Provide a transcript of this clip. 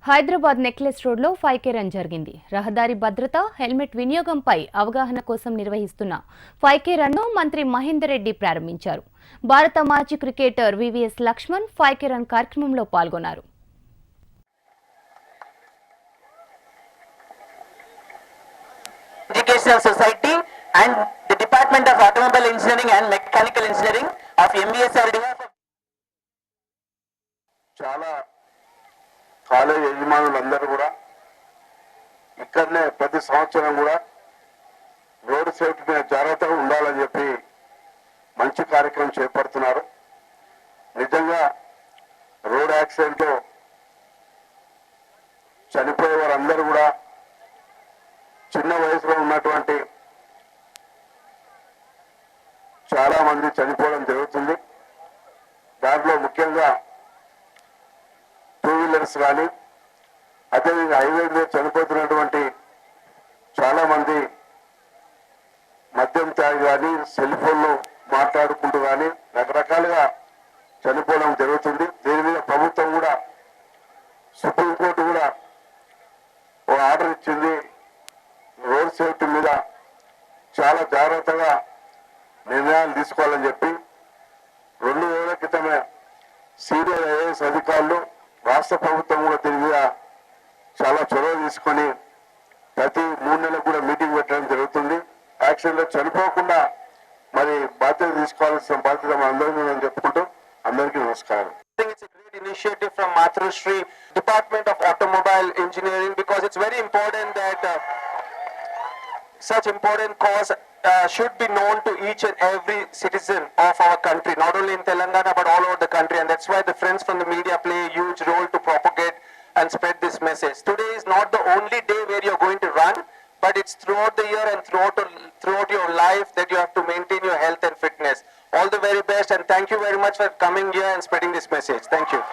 Hyderabad necklace రోడ్లో 5K run జరిగింది. రహదారి భద్రత, హెల్మెట్ వినియోగంపై అవగాహన కోసం నిర్వహిస్తున్న 5K రన్ను మంత్రి మహేందర్ రెడ్డి ప్రారంభించారు. భారత మాజీ cricketer VVS Laxman 5K run కార్యక్రమంలో పాల్గొన్నారు. Educational Society and the Department of Automobile Engineering and Mechanical Engineering of MBSRDO. చాలా కాలేజ్ యజమానులందరూ కూడా ఇక్కడనే ప్రతి సంవత్సరం కూడా రోడ్డు సేఫ్టీ మీద జాగ్రత్తగా ఉండాలని చెప్పి మంచి కార్యక్రమం చేపడుతున్నారు. నిజంగా రోడ్ యాక్సిడెంట్లో చనిపోయే వారందరూ కూడా చిన్న వయసులో ఉన్నటువంటి చాలా మంది చనిపోవడం జరుగుతుంది. దాంట్లో ముఖ్యంగా టూ వీలర్స్ కానీ అదేవిధంగా హైవే మీద చనిపోతున్నటువంటి చాలా మంది మద్యం తాగి కానీ సెల్ ఫోన్లు మాట్లాడుకుంటూ కానీ రకరకాలుగా చనిపోవడం జరుగుతుంది. దీని మీద ప్రభుత్వం కూడా సుప్రీంకోర్టు కూడా ఓ ఆర్డర్ ఇచ్చింది. రోడ్ సేఫ్టీ మీద చాలా జాగ్రత్తగా నిర్ణయాలు తీసుకోవాలని చెప్పి 2 రోజుల క్రితమే సీనియర్ ఐఏఎస్ అధికారులు రాష్ట్ర ప్రభుత్వం కూడా దీని మీద చాలా చొరవ తీసుకొని ప్రతి 3 నెలలకు కూడా మీటింగ్ పెట్టడం జరుగుతుంది. యాక్సిడెంట్లో చనిపోకుండా మరి బాధ్యత తీసుకోవాల్సిన బాధ్యత మనందరికీ ఉందని చెప్పుకుంటూ అందరికీ నమస్కారం. It's a great initiative from Mathrusri Department of Automobile Engineering, because it's very important that such important cause should be known to each and every citizen of our country, not only in Telangana but all over the country, and that's why the friends from the media play a huge role to propagate and spread this message. Today is not the only day where you're going to run, but it's throughout the year and throughout your life that you have to maintain your health and fitness. All the very best, and thank you very much for coming here and spreading this message. Thank you.